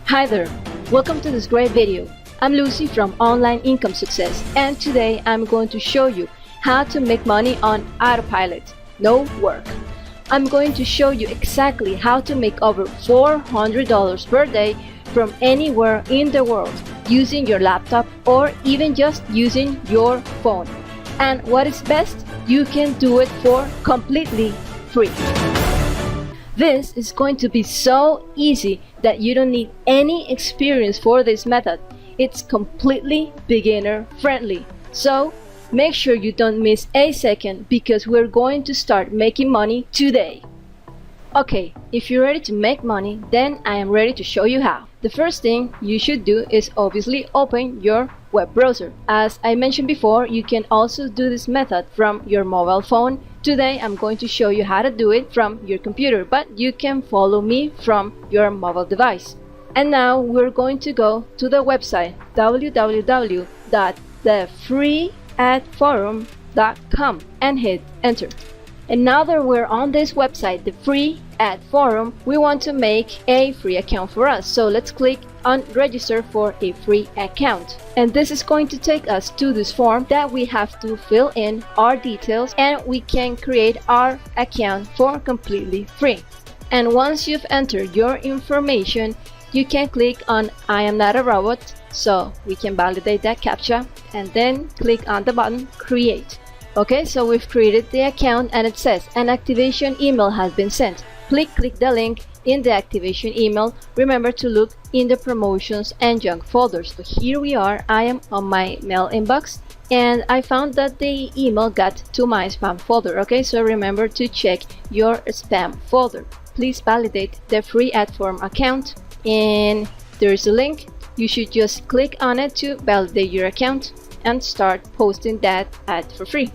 Hi there, welcome to this great video. I'm Lucy from Online Income Success, and today I'm going to show you how to make money on autopilot, no work. I'm going to show you exactly how to make over $400 per day from anywhere in the world using your laptop or even just using your phone. And what is best, you can do it for completely free. This is going to be so easy that you don't need any experience for this method. It's completely beginner friendly. So make sure you don't miss a second because we're going to start making money today. Okay, if you're ready to make money, then I am ready to show you how. The first thing you should do is obviously open your web browser. As I mentioned before, you can also do this method from your mobile phone. Today I'm going to show you how to do it from your computer, but you can follow me from your mobile device. And now we're going to go to the website www.thefreeadforum.com and hit enter. And now that we're on this website, the Free Ad Forum, we want to make a free account for us. So let's click on register for a free account. And this is going to take us to this form that we have to fill in our details and we can create our account for completely free. And once you've entered your information, you can click on I am not a robot, so we can validate that CAPTCHA and then click on the button create. Okay, so we've created the account and it says an activation email has been sent. Please click the link in the activation email. Remember to look in the promotions and junk folders. So here we are, I am on my mail inbox and I found that the email got to my spam folder. Okay, so remember to check your spam folder. Please validate the free ad form account and there's a link. You should just click on it to validate your account and start posting that ad for free.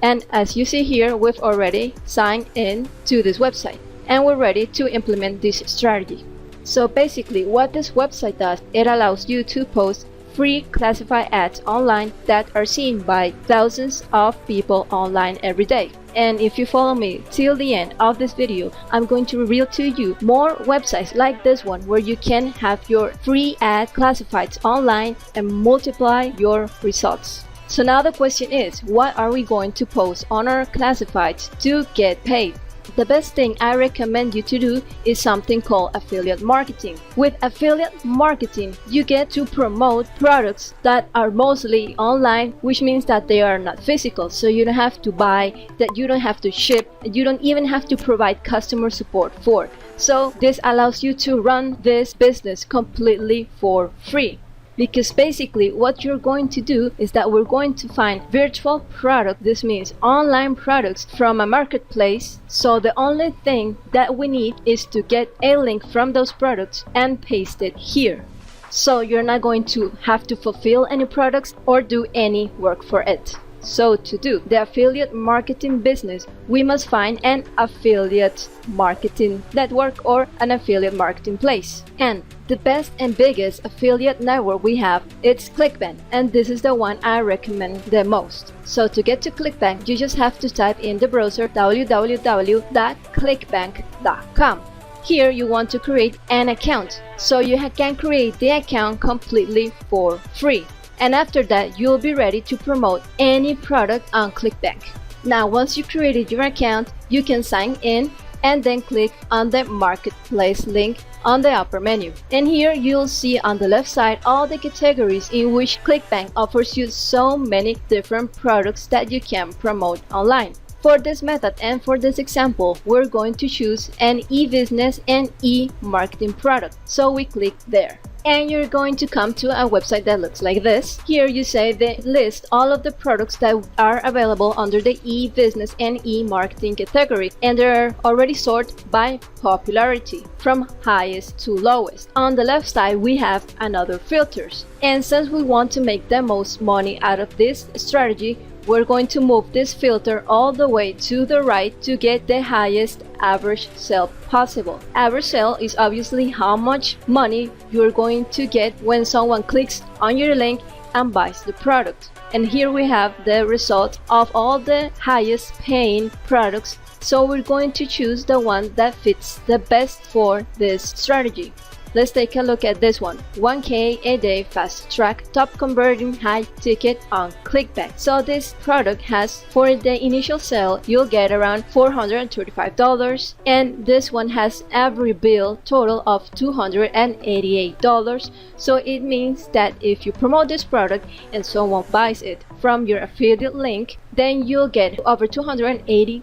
And as you see here, we've already signed in to this website and we're ready to implement this strategy. So basically what this website does, it allows you to post free classified ads online that are seen by thousands of people online every day. And if you follow me till the end of this video, I'm going to reveal to you more websites like this one where you can have your free ad classifieds online and multiply your results. So now the question is, what are we going to post on our classifieds to get paid? The best thing I recommend you to do is something called affiliate marketing. With affiliate marketing, you get to promote products that are mostly online, which means that they are not physical. So you don't have to buy, that you don't have to ship, and you don't even have to provide customer support for. So this allows you to run this business completely for free. Because basically what you're going to do is that we're going to find virtual product, this means online products from a marketplace. So the only thing that we need is to get a link from those products and paste it here. So you're not going to have to fulfill any products or do any work for it. So to do the affiliate marketing business, we must find an affiliate marketing network or an affiliate marketing place. And the best and biggest affiliate network we have, it's ClickBank, and this is the one I recommend the most. So to get to ClickBank, you just have to type in the browser www.clickbank.com. Here you want to create an account, so you can create the account completely for free. And after that, you'll be ready to promote any product on ClickBank. Now, once you created your account, you can sign in and then click on the marketplace link on the upper menu. And here you'll see on the left side all the categories in which ClickBank offers you so many different products that you can promote online. For this method and for this example, we're going to choose an e-business and e-marketing product. So we click there. And you're going to come to a website that looks like this. Here you say they list all of the products that are available under the e-business and e-marketing category, and they're already sorted by popularity from highest to lowest. On the left side we have another filters, and since we want to make the most money out of this strategy, we're going to move this filter all the way to the right to get the highest average sale possible. Average sale is obviously how much money you're going to get when someone clicks on your link and buys the product. And here we have the result of all the highest paying products. So we're going to choose the one that fits the best for this strategy. Let's take a look at this one. 1K a day fast track, top converting, high ticket on clickbank. So this product has, for the initial sale, you'll get around $435, and this one has average bill total of $288. So it means that if you promote this product and someone buys it from your affiliate link, then you'll get over $280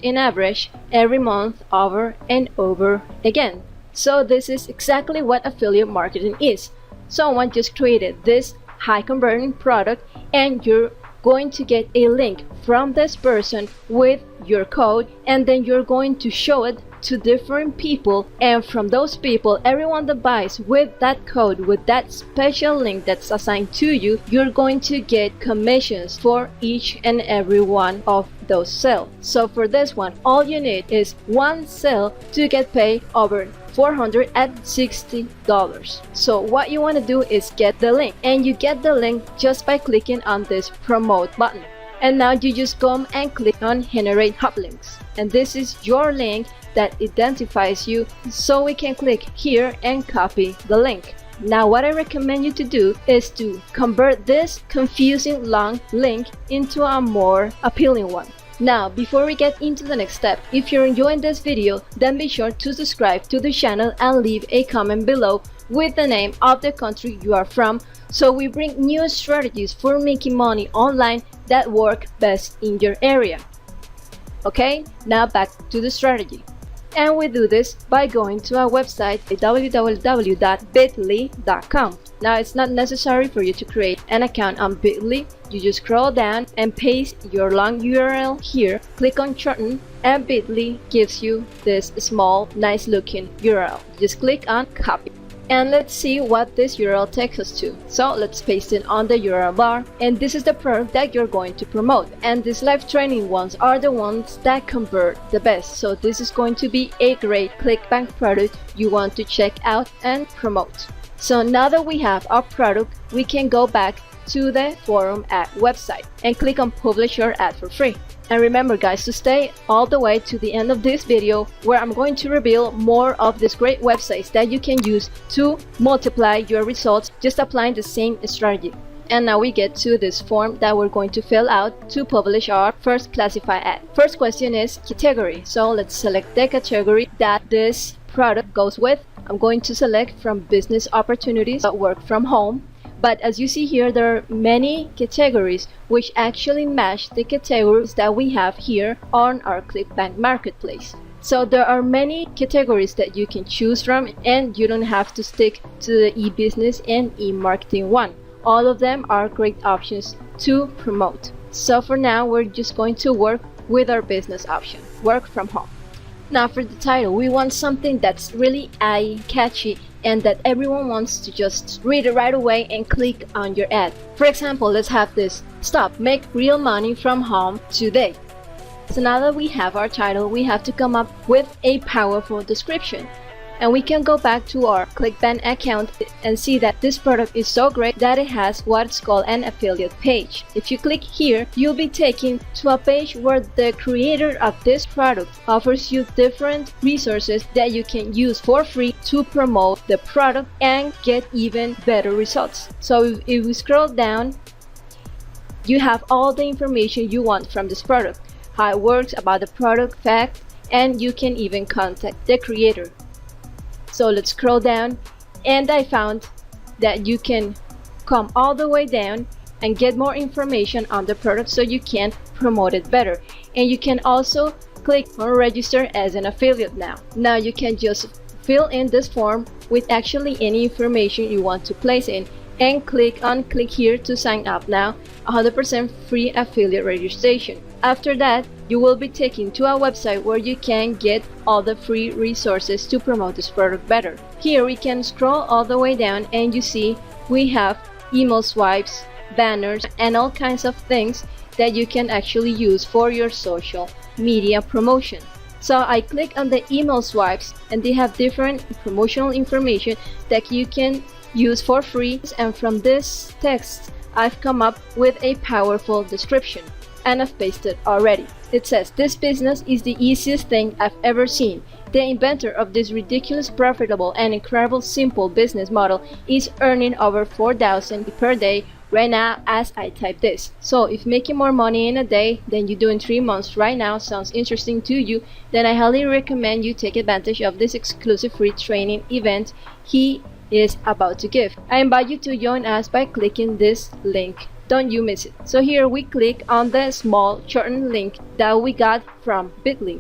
in average every month, over and over again. So this is exactly what affiliate marketing is. Someone just created this high converting product, and you're going to get a link from this person with your code, and then you're going to show it to different people, and from those people, everyone that buys with that code, with that special link that's assigned to you, you're going to get commissions for each and every one of those sales. So for this one, all you need is one sale to get paid over $460. So what you want to do is get the link, and you get the link just by clicking on this promote button. And now you just come and click on generate hub links, and this is your link that identifies you, so we can click here and copy the link. Now what I recommend you to do is to convert this confusing long link into a more appealing one. Now, before we get into the next step, if you're enjoying this video, then be sure to subscribe to the channel and leave a comment below with the name of the country you are from, so we bring new strategies for making money online that work best in your area. Okay, now back to the strategy. And we do this by going to our website at www.bitly.com. Now it's not necessary for you to create an account on Bitly. You just scroll down and paste your long URL here, click on shorten, and Bitly gives you this small, nice looking URL. Just click on copy. And let's see what this URL takes us to. So let's paste it on the URL bar, and this is the product that you're going to promote, and these live training ones are the ones that convert the best. So this is going to be a great clickbank product you want to check out and promote. So now that we have our product, we can go back to the forum ad website and click on publish your ad for free. And remember guys, to stay all the way to the end of this video, where I'm going to reveal more of these great websites that you can use to multiply your results just applying the same strategy. And now we get to this form that we're going to fill out to publish our first classified ad. First question is category. So let's select the category that this product goes with. I'm going to select from business opportunities, work from home. But as you see here, there are many categories which actually match the categories that we have here on our ClickBank marketplace. So there are many categories that you can choose from, and you don't have to stick to the e-business and e-marketing one. All of them are great options to promote. So for now, we're just going to work with our business option, work from home. Now for the title, we want something that's really eye-catchy and that everyone wants to just read it right away and click on your ad. For example, let's have this: stop, make real money from home today. So now that we have our title, we have to come up with a powerful description. And we can go back to our ClickBank account and see that this product is so great that it has what's called an affiliate page. If you click here, you'll be taken to a page where the creator of this product offers you different resources that you can use for free to promote the product and get even better results. So if we scroll down, you have all the information you want from this product, how it works, about the product, fact, and you can even contact the creator. So let's scroll down, and I found that you can come all the way down and get more information on the product so you can promote it better. And you can also click on register as an affiliate now. Now you can just fill in this form with actually any information you want to place in, and click here to sign up now. 100% free affiliate registration. After that, you will be taken to a website where you can get all the free resources to promote this product better. Here we can scroll all the way down, and you see we have email swipes, banners, and all kinds of things that you can actually use for your social media promotion. So I click on the email swipes, and they have different promotional information that you can use for free. And from this text, I've come up with a powerful description. and I've pasted already. It says, "This business is the easiest thing I've ever seen. The inventor of this ridiculous, profitable, and incredible simple business model is earning over $4,000 per day right now as I type this." So if making more money in a day than you do in 3 months right now sounds interesting to you, then I highly recommend you take advantage of this exclusive free training event he is about to give. I invite you to join us by clicking this link. Don't you miss it. So here we click on the small shortened link that we got from Bitly,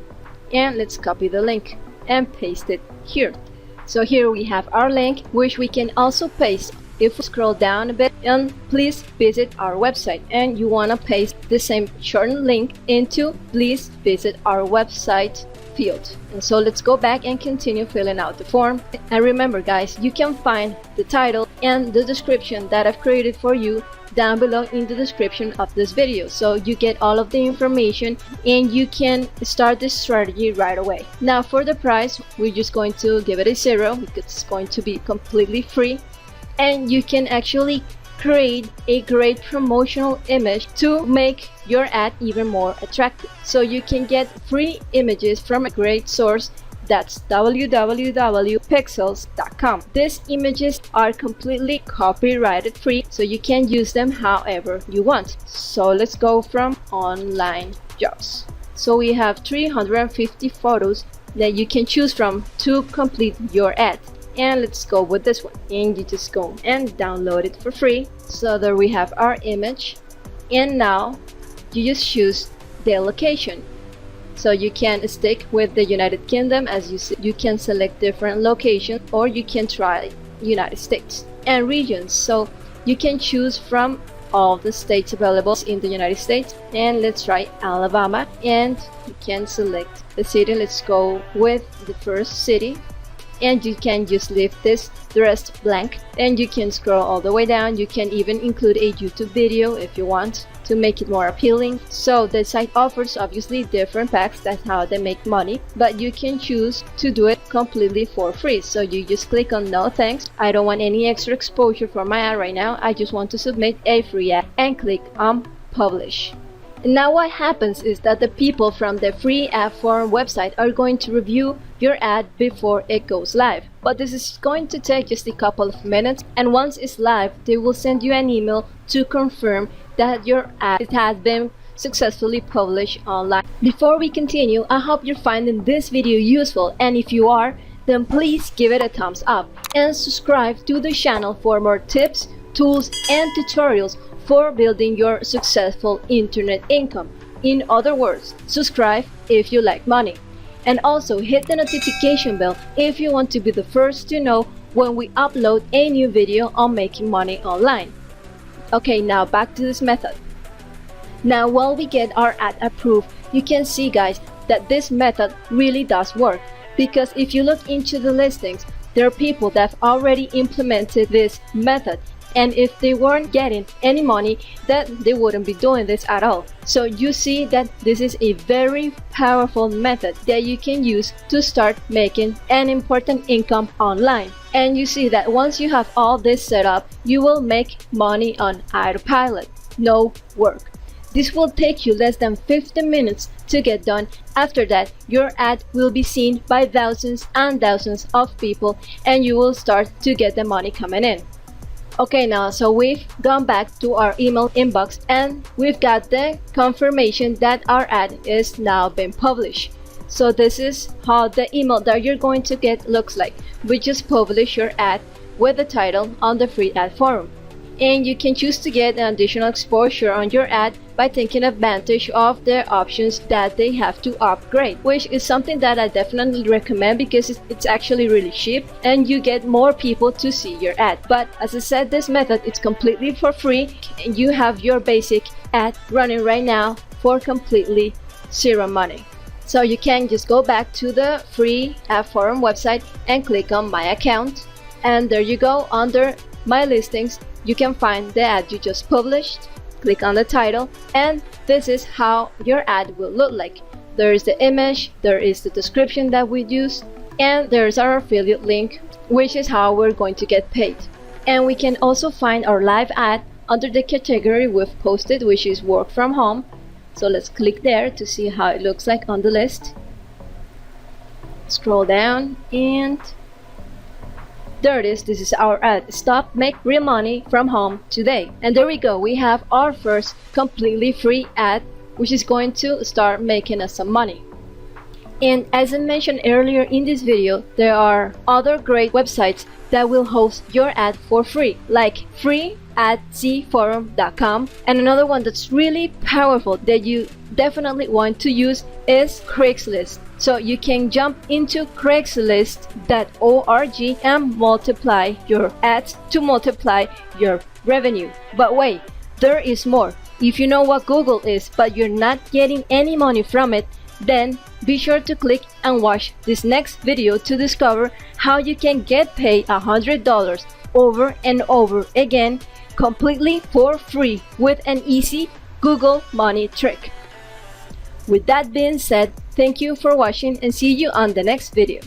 and let's copy the link and paste it here. So here we have our link, which we can also paste. If we scroll down a bit, and please visit our website, and you want to paste the same shortened link into "please visit our website" field. And so let's go back and continue filling out the form. And remember guys, you can find the title and the description that I've created for you down below in the description of this video, so you get all of the information and you can start this strategy right away. Now for the price, we're just going to give it a 0 because it's going to be completely free, and you can actually create a great promotional image to make your ad even more attractive. So you can get free images from a great source, that's www.pixels.com. These images are completely copyrighted free, so you can use them however you want. So let's go from online jobs. So we have 350 photos that you can choose from to complete your ad. And let's go with this one, and you just go and download it for free. So there we have our image, and now you just choose the location. So you can stick with the United Kingdom, as you can select different locations, or you can try United States and regions. So you can choose from all the states available in the United States, and let's try Alabama, and you can select the city. Let's go with the first city, and you can just leave the rest blank, and you can scroll all the way down. You can even include a YouTube video if you want to make it more appealing. So the site offers obviously different packs, that's how they make money, but you can choose to do it completely for free. So you just click on "no thanks, I don't want any extra exposure for my ad right now, I just want to submit a free ad," and click on publish. And now what happens is that the people from the free ad forum website are going to review your ad before it goes live. But this is going to take just a couple of minutes, and once it's live, they will send you an email to confirm that your ad has been successfully published online. Before we continue, I hope you're finding this video useful, and if you are, then please give it a thumbs up and subscribe to the channel for more tips, tools, and tutorials for building your successful internet income. In other words, subscribe if you like money. And also hit the notification bell if you want to be the first to know when we upload a new video on making money online. Okay, now back to this method. Now while we get our ad approved, you can see guys that this method really does work, because if you look into the listings, there are people that have already implemented this method, and if they weren't getting any money, then they wouldn't be doing this at all. So you see that this is a very powerful method that you can use to start making an important income online. And you see that once you have all this set up, you will make money on AUTOPILOT. No work. This will take you less than 15 minutes to get done. After that, your ad will be seen by thousands and thousands of people, and you will start to get the money coming in. Okay, now so we've gone back to our email inbox, and we've got the confirmation that our ad is now been published. So this is how the email that you're going to get looks like. We just publish your ad with the title on the free ad forum, and you can choose to get an additional exposure on your ad by taking advantage of the options that they have to upgrade, which is something that I definitely recommend because it's actually really cheap and you get more people to see your ad. But as I said, this method is completely for free, and you have your basic ad running right now for completely zero money. So you can just go back to the free ad forum website and click on my account, and there you go. Under my listings, you can find the ad you just published. Click on the title, and this is how your ad will look like. There is the image, there is the description that we use, and there's our affiliate link, which is how we're going to get paid. And we can also find our live ad under the category we've posted, which is work from home. So let's click there to see how it looks like on the list. Scroll down and there it is. This is our ad. Stop, make real money from home today. And there we go. We have our first completely free ad, which is going to start making us some money. And as I mentioned earlier in this video, there are other great websites that will host your ad for free, like free@zforum.com. And another one that's really powerful that you definitely want to use is Craigslist. So you can jump into Craigslist.org and multiply your ads to multiply your revenue. But wait, there is more. If you know what Google is, but you're not getting any money from it, then be sure to click and watch this next video to discover how you can get paid $100 over and over again completely for free with an easy Google money trick. With that being said, thank you for watching and see you on the next video.